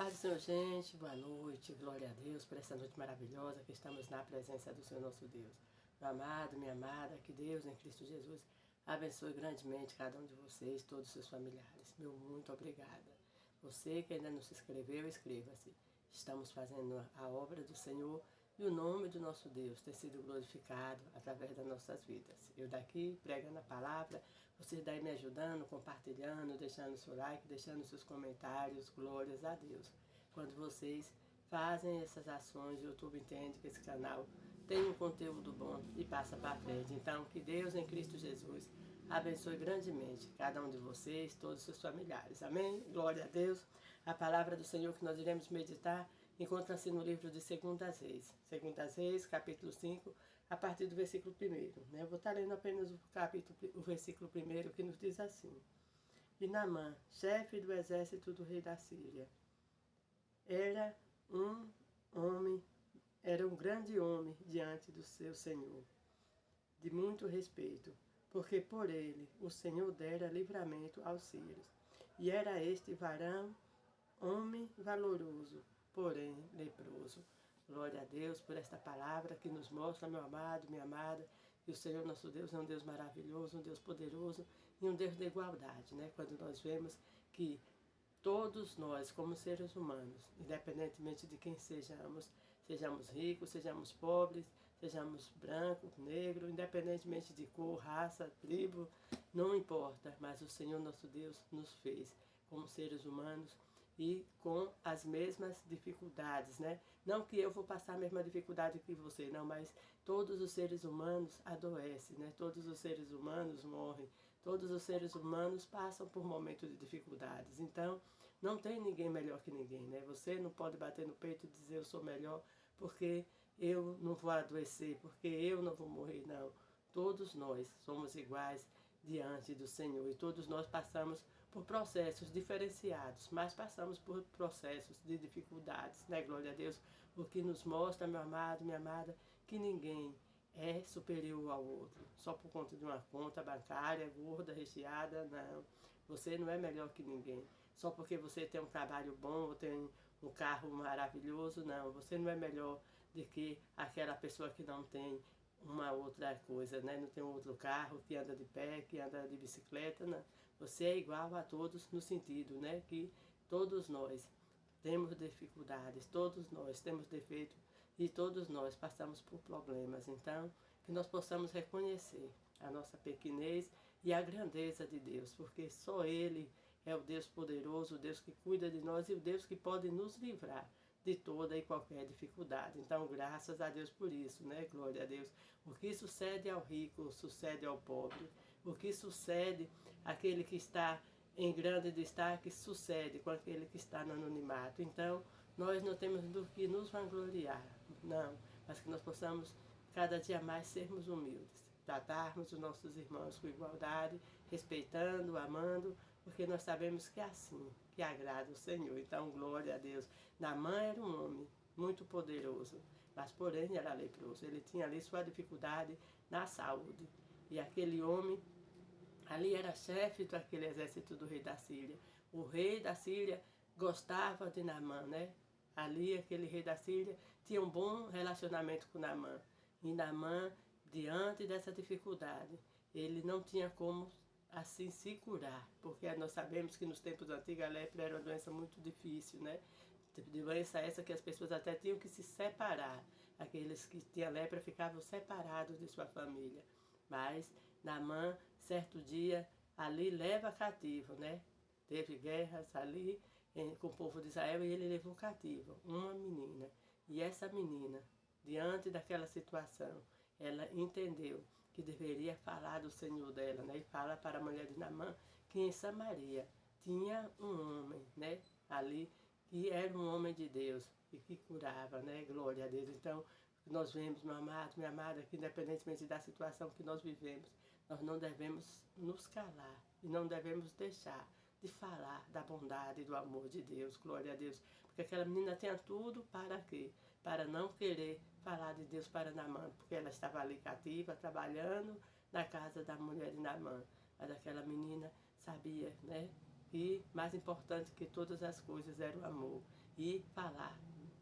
paz do Senhor, gente, boa noite, glória a Deus por essa noite maravilhosa que estamos na presença do Senhor nosso Deus. Meu amado, minha amada, que Deus em Cristo Jesus abençoe grandemente cada um de vocês, todos os seus familiares. Meu muito obrigada. Você que ainda não se inscreveu, inscreva-se. Estamos fazendo a obra do Senhor e o nome do nosso Deus tem sido glorificado através das nossas vidas. Eu daqui pregando a palavra, vocês daí me ajudando, compartilhando, deixando seu like, deixando seus comentários, glórias a Deus. Quando vocês fazem essas ações, o YouTube entende que esse canal tem um conteúdo bom e passa para frente. Então, que Deus em Cristo Jesus abençoe grandemente cada um de vocês, todos os seus familiares. Amém? Glória a Deus. A palavra do Senhor que nós iremos meditar encontra-se no livro de 2 Reis. 2 Reis, capítulo 5, a partir do versículo 1. Eu vou estar lendo apenas o versículo 1, que nos diz assim. E Naamã, chefe do exército do rei da Síria, era um grande homem diante do seu senhor, de muito respeito, porque por ele o Senhor dera livramento aos sírios. E era este varão, homem valoroso, porém leproso. Glória a Deus por esta palavra que nos mostra, meu amado, minha amada, que o Senhor nosso Deus é um Deus maravilhoso, um Deus poderoso e um Deus de igualdade, né? Quando nós vemos que todos nós, como seres humanos, independentemente de quem sejamos, sejamos ricos, sejamos pobres, sejamos branco, negro, independentemente de cor, raça, tribo, não importa, mas o Senhor nosso Deus nos fez como seres humanos e com as mesmas dificuldades, né? Não que eu vou passar a mesma dificuldade que você, não, mas todos os seres humanos adoecem, né? Todos os seres humanos morrem, todos os seres humanos passam por momentos de dificuldades. Então, não tem ninguém melhor que ninguém, né? Você não pode bater no peito e dizer eu sou melhor porque eu não vou adoecer, porque eu não vou morrer, não. Todos nós somos iguais diante do Senhor e todos nós passamos por processos diferenciados, mas passamos por processos de dificuldades, né? Glória a Deus, o que nos mostra, meu amado, minha amada, que ninguém é superior ao outro, só por conta de uma conta bancária, gorda, recheada, não. Você não é melhor que ninguém, só porque você tem um trabalho bom ou tem um carro maravilhoso, não. Você não é melhor do que aquela pessoa que não tem uma outra coisa, né? Não tem um outro carro, que anda de pé, que anda de bicicleta, não. Você é igual a todos no sentido, né? Que todos nós temos dificuldades, todos nós temos defeitos e todos nós passamos por problemas. Então, que nós possamos reconhecer a nossa pequenez e a grandeza de Deus, porque só Ele é o Deus poderoso, o Deus que cuida de nós e o Deus que pode nos livrar de toda e qualquer dificuldade. Então, graças a Deus por isso, né? Glória a Deus. O que sucede ao rico, sucede ao pobre. O que sucede àquele que está em grande destaque, sucede com aquele que está no anonimato. Então, nós não temos do que nos vangloriar, não, mas que nós possamos cada dia mais sermos humildes, tratarmos os nossos irmãos com igualdade, respeitando, amando, porque nós sabemos que é assim que agrada o Senhor. Então, glória a Deus. Naamã era um homem muito poderoso, mas porém era leproso. Ele tinha ali sua dificuldade na saúde. E aquele homem ali era chefe daquele exército do rei da Síria. O rei da Síria gostava de Naamã, né? Ali aquele rei da Síria tinha um bom relacionamento com Naamã. E Naamã, diante dessa dificuldade, ele não tinha como assim se curar, porque nós sabemos que nos tempos antigos a lepra era uma doença muito difícil, né? Doença essa que as pessoas até tinham que se separar. Aqueles que tinham lepra ficavam separados de sua família. Mas Naamã, certo dia, ali leva cativo, né? Teve guerras ali com o povo de Israel e ele levou cativo uma menina. E essa menina, diante daquela situação, ela entendeu que deveria falar do Senhor dela, né? E fala para a mulher de Naamã que em Samaria tinha um homem, né? Ali, que era um homem de Deus e que curava, né? Glória a Deus. Então, nós vemos, meu amado, minha amada, que independentemente da situação que nós vivemos, nós não devemos nos calar e não devemos deixar de falar da bondade e do amor de Deus, glória a Deus. Porque aquela menina tinha tudo para quê? Para não querer falar de Deus para Naamã, porque ela estava ali cativa, trabalhando na casa da mulher de Naamã. Mas aquela menina sabia, né? que mais importante que todas as coisas era o amor. E falar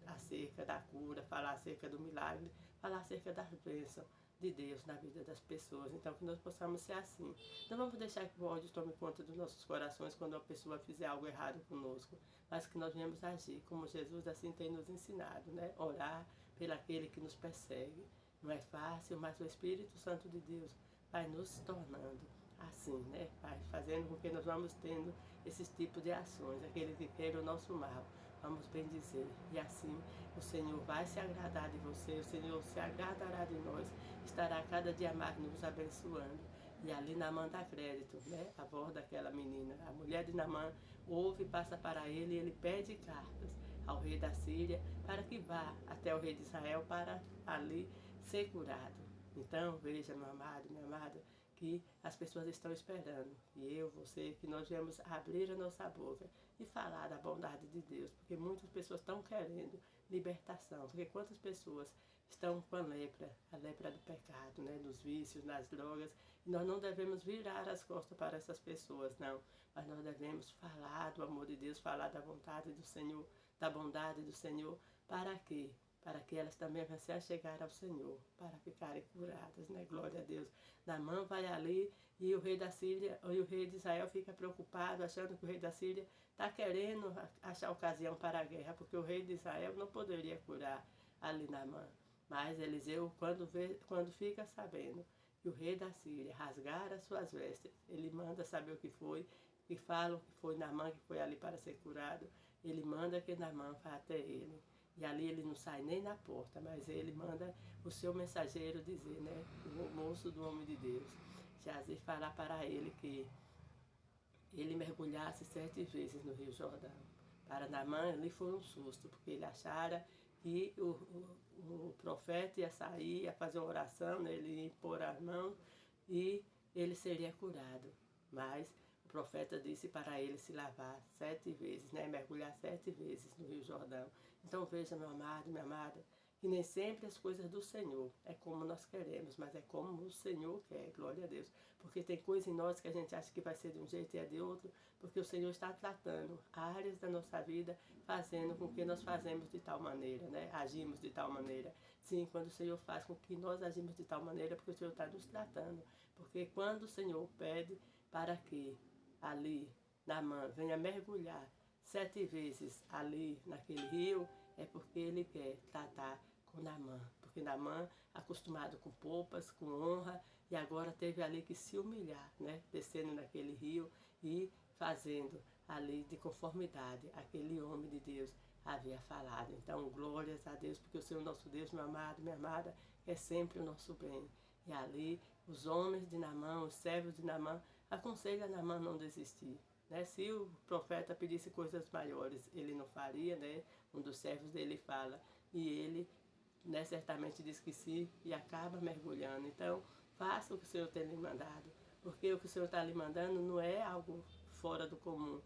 acerca da cura, falar acerca do milagre, falar acerca das bênçãos de Deus na vida das pessoas. Então, que nós possamos ser assim. Não vamos deixar que o ódio tome conta dos nossos corações quando uma pessoa fizer algo errado conosco, mas que nós venhamos agir como Jesus assim tem nos ensinado, né? Orar pelo aquele que nos persegue. Não é fácil, mas o Espírito Santo de Deus vai nos tornando assim, né? Vai fazendo com que nós vamos tendo esses tipos de ações, aquele que quer o nosso mal. Vamos bem dizer, e assim o Senhor vai se agradar de você, o Senhor se agradará de nós, estará cada dia mais nos abençoando. E ali Naamã dá crédito, né? A voz daquela menina, a mulher de Naamã ouve e passa para ele e ele pede cartas ao rei da Síria para que vá até o rei de Israel para ali ser curado. Então, veja, meu amado, minha amada, que as pessoas estão esperando. E eu, você, que nós viemos abrir a nossa boca e falar da bondade de Deus. Porque muitas pessoas estão querendo libertação. Porque quantas pessoas estão com a lepra do pecado, né? Dos vícios, das drogas. E nós não devemos virar as costas para essas pessoas, não. Mas nós devemos falar do amor de Deus, falar da vontade do Senhor, da bondade do Senhor. Para quê? Para que elas também venham a chegar ao Senhor, para ficarem curadas, né? Glória a Deus. Naamã vai ali e o rei da Síria, e o rei de Israel fica preocupado, achando que o rei da Síria está querendo achar ocasião para a guerra, porque o rei de Israel não poderia curar ali Naamã. Mas Eliseu, quando fica sabendo que o rei da Síria rasgara as suas vestes, ele manda saber o que foi, e falam que foi Naamã que foi ali para ser curado, ele manda que Naamã vá até ele. E ali ele não sai nem na porta, mas ele manda o seu mensageiro dizer, né, o moço do homem de Deus, Geazi, falar para ele que ele mergulhasse 7 vezes no Rio Jordão. Para Naamã ali foi um susto, porque ele achara que o profeta ia sair, ia fazer uma oração, né, ele ia pôr as mãos e ele seria curado. Mas o profeta disse para ele se lavar 7 vezes, né, mergulhar 7 vezes no Rio Jordão. Então veja, meu amado, minha amada, que nem sempre as coisas do Senhor é como nós queremos, mas é como o Senhor quer, glória a Deus. Porque tem coisa em nós que a gente acha que vai ser de um jeito e é de outro, porque o Senhor está tratando áreas da nossa vida, fazendo com que nós fazemos de tal maneira, né? Agimos de tal maneira. Sim, quando o Senhor faz com que nós agimos de tal maneira, porque o Senhor está nos tratando. Porque quando o Senhor pede para que ali, Naamã, venha mergulhar 7 vezes ali naquele rio, é porque ele quer tratar com Naamã. Porque Naamã, acostumado com poupas, com honra, e agora teve ali que se humilhar, né? Descendo naquele rio e fazendo ali de conformidade aquele homem de Deus havia falado. Então, glórias a Deus, porque o Senhor nosso Deus, meu amado, minha amada, é sempre o nosso bem. E ali, os homens de Naamã, os servos de Naamã, aconselham Naamã não desistir. Né? Se o profeta pedisse coisas maiores, ele não faria, né? Um dos servos dele fala, e ele, né, certamente diz que sim, e acaba mergulhando. Então, faça o que o Senhor tem lhe mandado, porque o que o Senhor está lhe mandando não é algo fora do comum.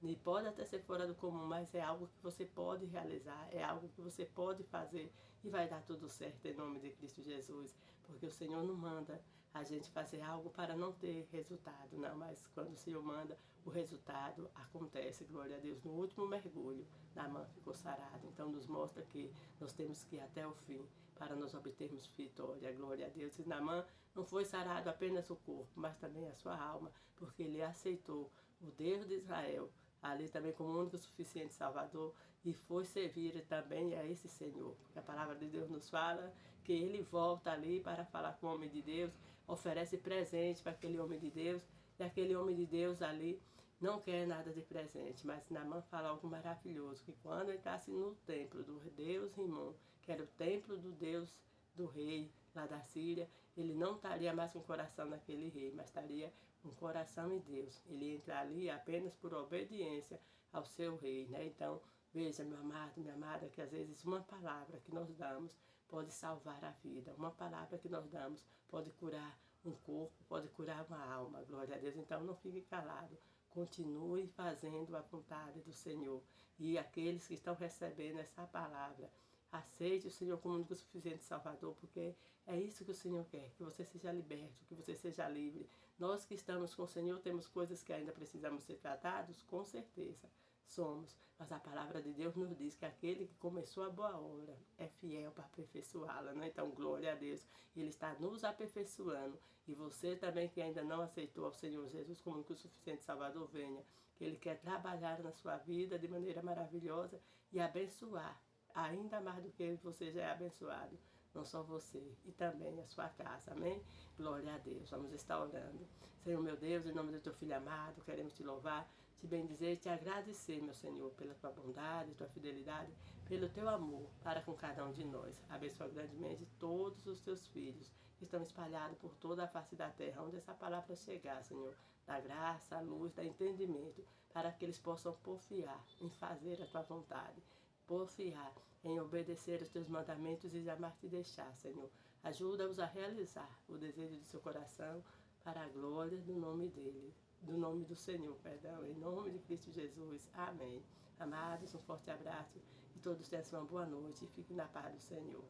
E pode até ser fora do comum, mas é algo que você pode realizar, é algo que você pode fazer e vai dar tudo certo em nome de Cristo Jesus, porque o Senhor não manda a gente fazer algo para não ter resultado, não, mas quando o Senhor manda, o resultado acontece, glória a Deus. No último mergulho, Naamã ficou sarado, então nos mostra que nós temos que ir até o fim para nós obtermos vitória, glória a Deus. E Naamã não foi sarado apenas o corpo, mas também a sua alma, porque ele aceitou o Deus de Israel ali também como único e suficiente Salvador, e foi servir também a esse Senhor. Porque a palavra de Deus nos fala que ele volta ali para falar com o homem de Deus, oferece presente para aquele homem de Deus, e aquele homem de Deus ali não quer nada de presente, mas Naamã fala algo maravilhoso, que quando entrasse no templo do Deus Rimon, que era o templo do Deus do rei lá da Síria, ele não estaria mais com o coração daquele rei, mas estaria com o coração em Deus. Ele entra ali apenas por obediência ao seu rei, né? Então, veja, meu amado, minha amada, que às vezes uma palavra que nós damos pode salvar a vida. Uma palavra que nós damos pode curar um corpo, pode curar uma alma, glória a Deus. Então, não fique calado. Continue fazendo a vontade do Senhor. E aqueles que estão recebendo essa palavra, Aceite o Senhor como único suficiente Salvador, porque é isso que o Senhor quer, que você seja liberto, que você seja livre. Nós que estamos com o Senhor temos coisas que ainda precisamos ser tratados, com certeza somos. Mas a palavra de Deus nos diz que aquele que começou a boa obra é fiel para aperfeiçoá-la, né? Então, glória a Deus. Ele está nos aperfeiçoando. E você também que ainda não aceitou ao Senhor Jesus como único suficiente Salvador, venha. Que Ele quer trabalhar na sua vida de maneira maravilhosa e abençoar ainda mais do que você já é abençoado. Não só você, e também a sua casa, amém? Glória a Deus, vamos estar orando. Senhor meu Deus, em nome do teu Filho amado, queremos te louvar, te bendizer e te agradecer, meu Senhor, pela tua bondade, tua fidelidade, pelo teu amor para com cada um de nós. Abençoa grandemente todos os teus filhos que estão espalhados por toda a face da terra, onde essa palavra chegar, Senhor, da graça, a luz, da entendimento, para que eles possam confiar em fazer a tua vontade, confiar em obedecer os teus mandamentos e jamais te deixar, Senhor. Ajuda-os a realizar o desejo de seu coração para a glória do nome dele, do nome do Senhor, perdão, em nome de Cristo Jesus. Amém. Amados, um forte abraço e todos tenham uma boa noite e fiquem na paz do Senhor.